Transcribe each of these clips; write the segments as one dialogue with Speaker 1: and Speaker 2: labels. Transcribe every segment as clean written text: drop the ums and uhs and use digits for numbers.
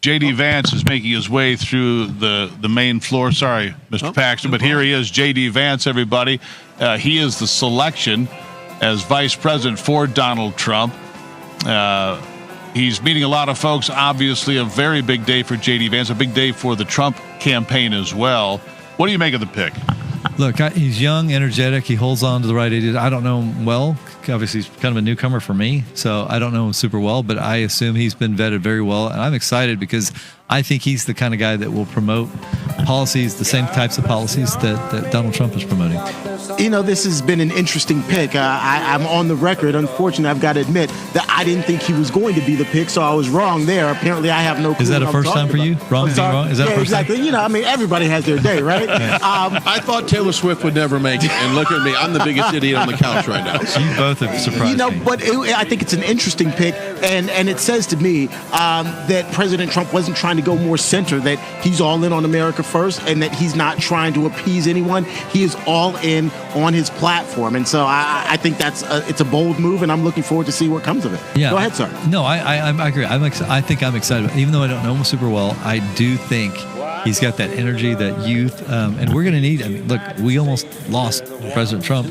Speaker 1: J.D. Vance is making his way through the main floor. Sorry, Mr. Paxton, but here he is, J.D. Vance, everybody. He is the selection as vice president for Donald Trump. He's meeting a lot of folks. Obviously, a very big day for J.D. Vance, a big day for the Trump campaign as well. What do you make of the pick?
Speaker 2: Look, he's young, energetic. He holds on to the right ideas. I don't know him well. Obviously, he's kind of a newcomer for me, so I don't know him super well, but I assume he's been vetted very well. And I'm excited because I think he's the kind of guy that will promote policies, the same types of policies that Donald Trump is promoting.
Speaker 3: You know, this has been an interesting pick. I'm on the record. Unfortunately, I've got to admit that I didn't think he was going to be the pick, so I was wrong there. Apparently, I have no clue.
Speaker 2: Is that a first time for you? Wrong? Is that
Speaker 3: yeah,
Speaker 2: first
Speaker 3: exactly.
Speaker 2: time?
Speaker 3: You know, I mean, everybody has their day, right?
Speaker 4: I thought Taylor Swift would never make it, and look at me. I'm the biggest idiot on the couch right now.
Speaker 2: You both have surprised me.
Speaker 3: But I think it's an interesting pick, and it says to me that President Trump wasn't trying to go more center, that he's all in on America first, and that he's not trying to appease anyone. He is all in on his platform, and so I think it's a bold move, and I'm looking forward to see what comes of it.
Speaker 2: Yeah.
Speaker 3: Go ahead, sir.
Speaker 2: No, I agree. I think I'm excited. Even though I don't know him super well, I do think he's got that energy, that youth, and we're going to need. I mean, look, we almost lost President Trump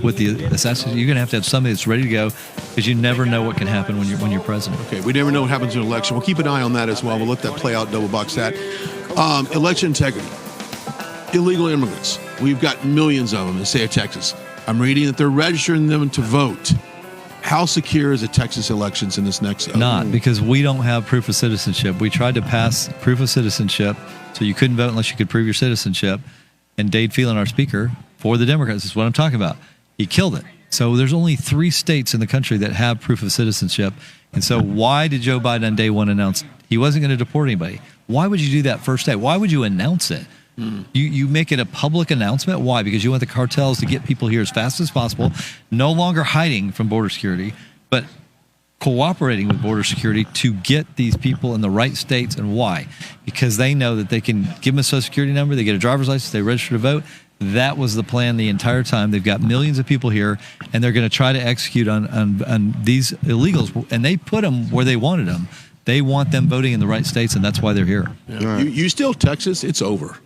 Speaker 2: with the assassination. You're going to have somebody that's ready to go, because you never know what can happen when you're president.
Speaker 4: Okay, we never know what happens in an election. We'll keep an eye on that as well. We'll let that play out, double box that. Election integrity. Illegal immigrants. We've got millions of them in the state of Texas. I'm reading that they're registering them to vote. How secure is the Texas elections in this next?
Speaker 2: Not, because we don't have proof of citizenship. We tried to pass proof of citizenship, so you couldn't vote unless you could prove your citizenship. And Dade Phelan, our speaker for the Democrats, is what I'm talking about. He killed it. So there's only 3 states in the country that have proof of citizenship. And so why did Joe Biden on day one announce he wasn't going to deport anybody? Why would you do that first day? Why would you announce it? You make it a public announcement. Why? Because you want the cartels to get people here as fast as possible, no longer hiding from border security, but cooperating with border security to get these people in the right states. And why? Because they know that they can give them a social security number, they get a driver's license, they register to vote. That was the plan the entire time. They've got millions of people here, and they're going to try to execute on these illegals, and they put them where they wanted them. They want them voting in the right states, and that's why they're here.
Speaker 4: Yeah. You steal Texas, it's over.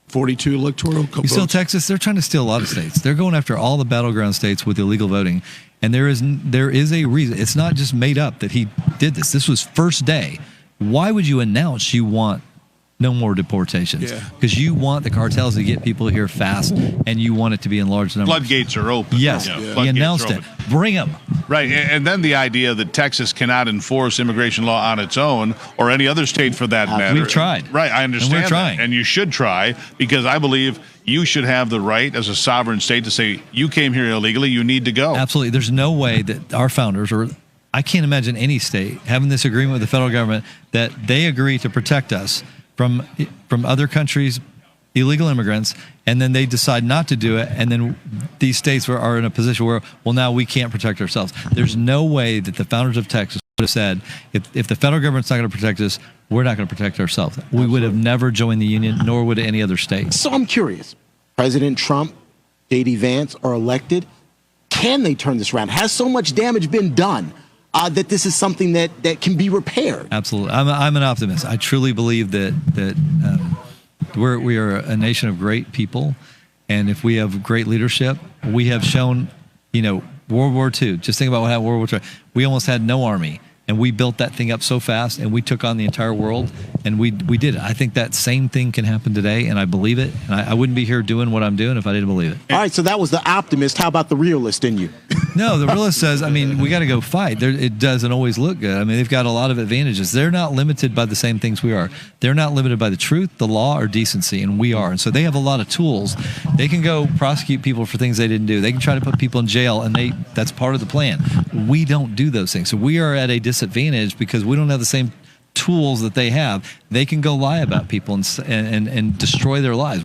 Speaker 4: 42 electoral votes.
Speaker 2: You steal Texas, they're trying to steal a lot of states. They're going after all the battleground states with illegal voting, and there is a reason. It's not just made up that he did this. This was first day. Why would you announce you want no more deportations? Because you want the cartels to get people here fast, and you want it to be in large numbers.
Speaker 1: Floodgates are open.
Speaker 2: Yes, he announced it. Bring them.
Speaker 1: Right, and then the idea that Texas cannot enforce immigration law on its own, or any other state for that matter.
Speaker 2: We've tried.
Speaker 1: Right, I understand.
Speaker 2: And we're trying.
Speaker 1: That. And you should try, because I believe you should have the right as a sovereign state to say, you came here illegally, you need to go.
Speaker 2: Absolutely. There's no way that our founders, or I can't imagine any state having this agreement with the federal government that they agree to protect us from other countries, illegal immigrants, and then they decide not to do it, and then these states are in a position where, well, now we can't protect ourselves. There's no way that the founders of Texas would have said, if the federal government's not going to protect us, we're not going to protect ourselves. We would have never joined the union, nor would any other state.
Speaker 3: So I'm curious. President Trump, J.D. Vance are elected. Can they turn this around? Has so much damage been done that this is something that can be repaired?
Speaker 2: Absolutely. I'm an optimist. I truly believe that we are a nation of great people, and if we have great leadership, we have shown, World War II. Just think about what happened in World War II. We almost had no army, and we built that thing up so fast, and we took on the entire world, and we did it. I think that same thing can happen today, and I believe it. And I wouldn't be here doing what I'm doing if I didn't believe it.
Speaker 3: All right, so that was the optimist. How about the realist in you?
Speaker 2: No, the realist says, we got to go fight. It doesn't always look good. They've got a lot of advantages. They're not limited by the same things we are. They're not limited by the truth, the law, or decency, and we are. And so they have a lot of tools. They can go prosecute people for things they didn't do. They can try to put people in jail, and that's part of the plan. We don't do those things. So we are at a disadvantage because we don't have the same tools that they have. They can go lie about people and destroy their lives.